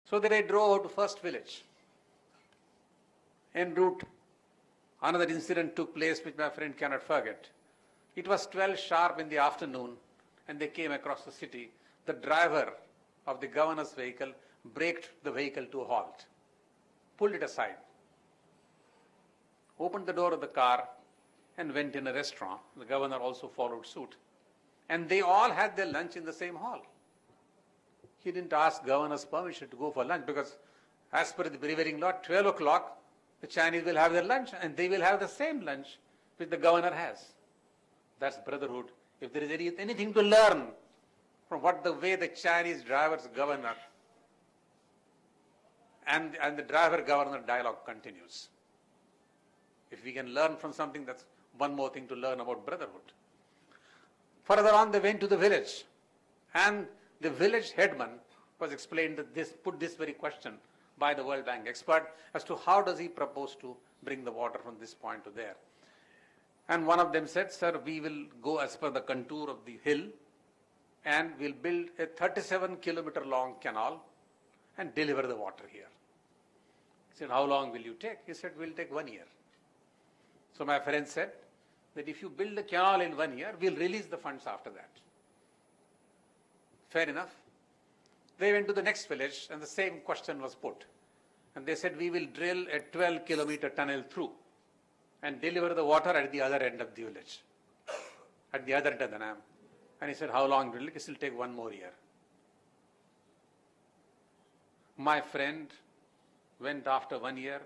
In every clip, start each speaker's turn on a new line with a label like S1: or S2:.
S1: So then I drove out to first village. En route, another incident took place which my friend cannot forget. It was 12 sharp in the afternoon and they came across the city. The driver of the governor's vehicle braked the vehicle to a halt, pulled it aside, opened the door of the car and went in a restaurant. The governor also followed suit. And they all had their lunch in the same hall. He didn't ask governor's permission to go for lunch because as per the prevailing law, 12 o'clock, the Chinese will have their lunch and they will have the same lunch which the governor has. That's brotherhood. If there is anything to learn from what the way the Chinese driver's governor and the driver-governor dialogue continues. If we can learn from something, that's one more thing to learn about brotherhood. Further on, they went to the village, and the village headman was explained that put this very question by the World Bank expert as to how does he propose to bring the water from this point to there. And one of them said, sir, we will go as per the contour of the hill and we'll build a 37-kilometer long canal and deliver the water here. He said, how long will you take? He said, we'll take 1 year. So my friend said that if you build the canal in 1 year, we'll release the funds after that. Fair enough. They went to the next village and the same question was put. And they said, we will drill a 12-kilometer tunnel through and deliver the water at the other end of the village, at the other end of the dam. And he said, how long will it? It will take 1 more year. My friend went after 1 year.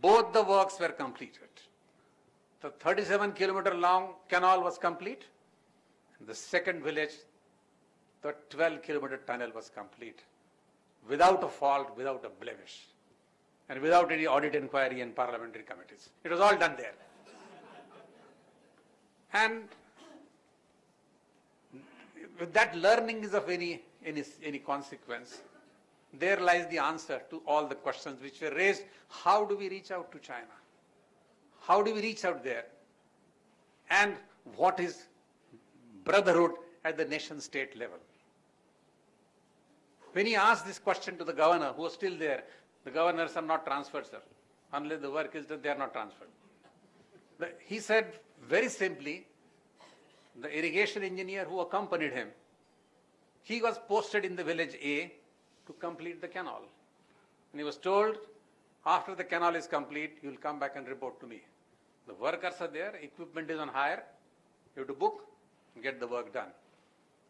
S1: Both the works were completed. The 37-kilometer long canal was complete. And the second village, the 12-kilometer tunnel was complete. Without a fault, without a blemish. And without any audit inquiry and parliamentary committees. It was all done there. And if that learning is of any consequence, there lies the answer to all the questions which were raised. How do we reach out to China? How do we reach out there? And what is brotherhood at the nation-state level? When he asked this question to the governor, who was still there, the governors are not transferred, sir. Unless the work is done, they are not transferred. He said very simply, the irrigation engineer who accompanied him, he was posted in the village A to complete the canal. And he was told, after the canal is complete, you will come back and report to me. The workers are there, equipment is on hire, you have to book and get the work done.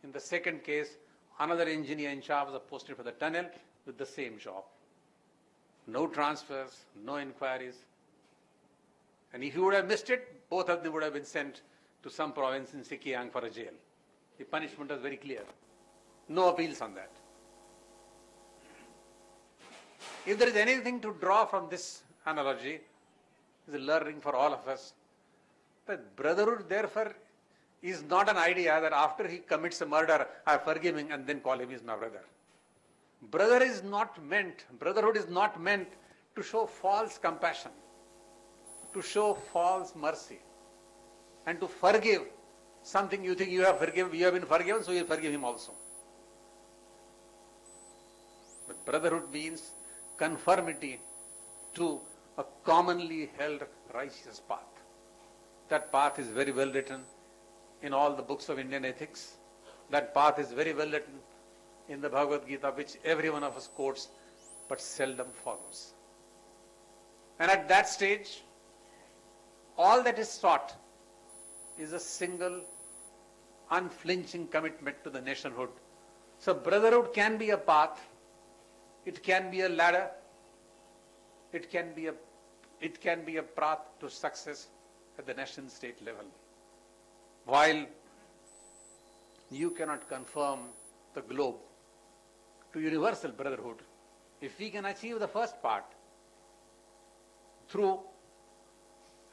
S1: In the second case, another engineer in charge was posted for the tunnel with the same job. No transfers, no inquiries. And if you would have missed it, both of them would have been sent to some province in Sikiang for a jail. The punishment was very clear. No appeals on that. If there is anything to draw from this analogy, is a learning for all of us. But brotherhood, therefore, is not an idea that after he commits a murder, I forgive him and then call him as my brother. Brotherhood is not meant to show false compassion, to show false mercy, and to forgive something you think you have been forgiven, so you forgive him also. But brotherhood means conformity to a commonly held righteous path. That path is very well written in all the books of Indian ethics. That path is very well written in the Bhagavad Gita, which every one of us quotes but seldom follows. And at that stage, all that is sought is a single, unflinching commitment to the nationhood. So brotherhood can be a path, it can be a ladder, it can be a path to success at the nation-state level. While you cannot confirm the globe to universal brotherhood, if we can achieve the first part through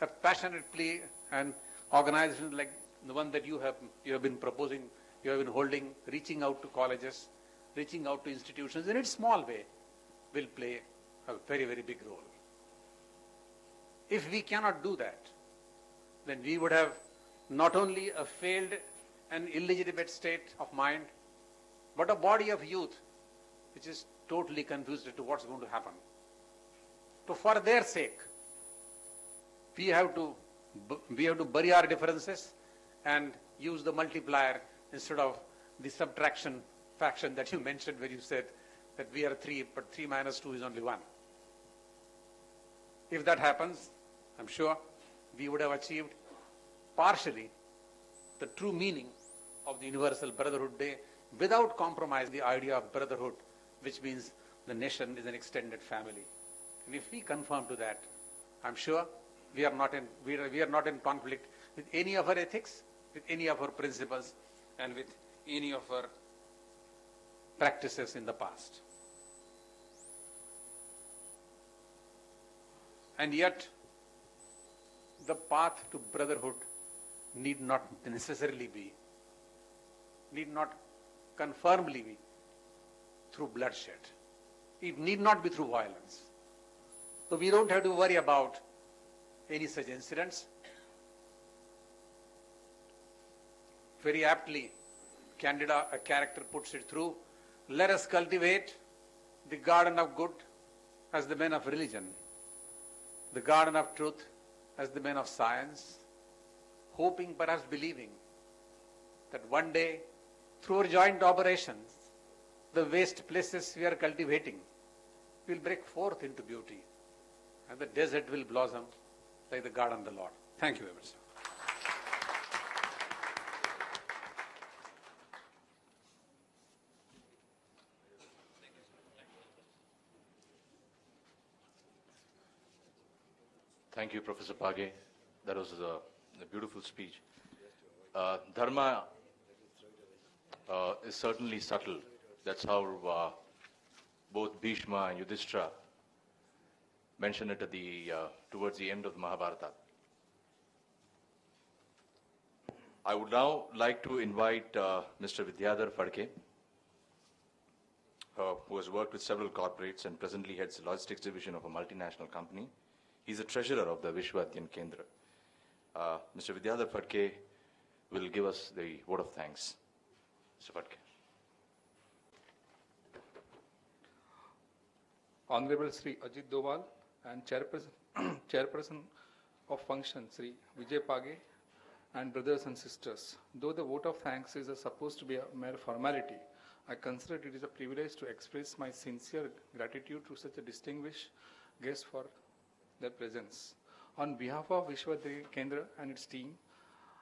S1: a passionate plea and organization like the one that you have been proposing, you have been holding, reaching out to colleges, reaching out to institutions in its small way, will play a very, very big role. If we cannot do that, then we would have not only a failed and illegitimate state of mind, but a body of youth which is totally confused as to what's going to happen. So for their sake, we have to bury our differences and use the multiplier instead of the subtraction fraction that you mentioned, where you said that we are 3, but 3 minus 2 is only 1. If that happens, I'm sure we would have achieved partially the true meaning of the Universal Brotherhood Day without compromising the idea of brotherhood, which means the nation is an extended family. And if we conform to that, I'm sure we are not in conflict with any of our ethics, with any of our principles, and with any of our practices in the past. And yet, the path to brotherhood need not confirmably be through bloodshed. It need not be through violence. So we don't have to worry about any such incidents. Very aptly, Candida, a character, puts it through: let us cultivate the garden of good as the men of religion, the garden of truth as the men of science, hoping, perhaps believing, that one day, through our joint operations, the waste places we are cultivating will break forth into beauty, and the desert will blossom like the garden of the Lord. Thank you very much, sir.
S2: Thank you, Professor Page. That was a beautiful speech. Dharma is certainly subtle. That's how both Bhishma and Yudhishthira mention it at towards the end of the Mahabharata. I would now like to invite Mr. Vidyadhar Phadke, who has worked with several corporates and presently heads the logistics division of a multinational company. He's the treasurer of the Vishwa Adhyayan Kendra. Mr. Vidyadhar Phadke will give us the vote of thanks. Mr. Phadke.
S3: Honorable Shri Ajit Doval and Chairperson of Function, Shri Vijay Page, and brothers and sisters. Though the vote of thanks is supposed to be a mere formality, I consider it is a privilege to express my sincere gratitude to such a distinguished guest for their presence. On behalf of Vishwa Adhyayan Kendra and its team,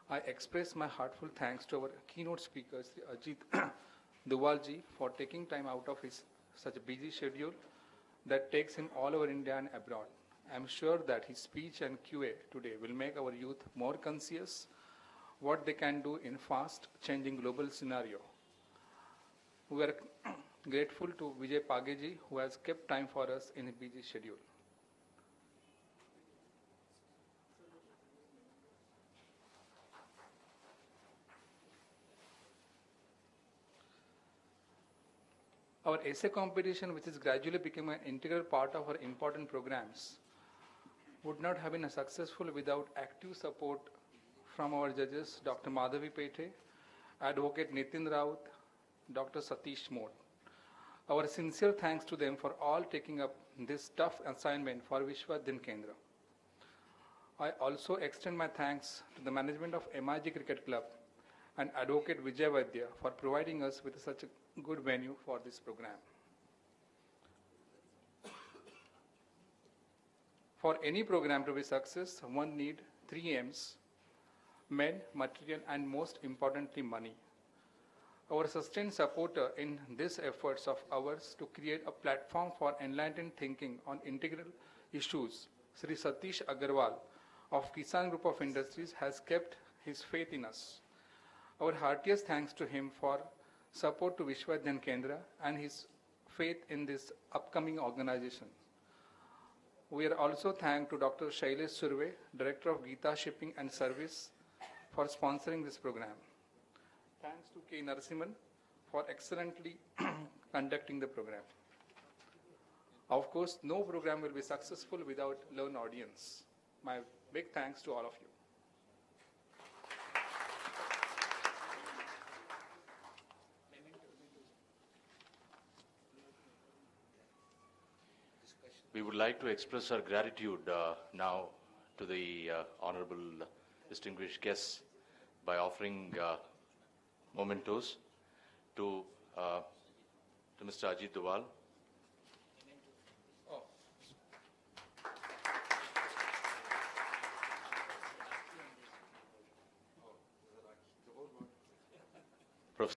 S3: I express my heartfelt thanks to our keynote speaker, Shri Ajit Doval ji, for taking time out of his such a busy schedule that takes him all over India and abroad. I am sure that his speech and QA today will make our youth more conscious what they can do in fast changing global scenario. We are grateful to Vijay Page ji, who has kept time for us in a busy schedule. Our essay competition, which is gradually becoming an integral part of our important programs, would not have been successful without active support from our judges, Dr. Madhavi Pethe, Advocate Nitin Raut, Dr. Satish Mode. Our sincere thanks to them for all taking up this tough assignment for Vishwa Adhyayan Kendra. I also extend my thanks to the management of MIG Cricket Club and Advocate Vijay Vaidya for providing us with such a good venue for this program. For any program to be success, one need 3 M's: men, material, and most importantly, money. Our sustained supporter in these efforts of ours to create a platform for enlightened thinking on integral issues, Sri Satish Agarwal of Kisan Group of Industries, has kept his faith in us. Our heartiest thanks to him for support to Vishwa Adhyayan Kendra and his faith in this upcoming organization. We are also thankful to Dr. Shailesh Surve, Director of Geeta Shipping and Service, for sponsoring this program. Thanks to K.Narassimhan for excellently conducting the program. Of course, no program will be successful without learned audience. My big thanks to all of you.
S2: We would like to express our gratitude now to the honorable distinguished guests by offering mementos to Mr. Ajit Doval,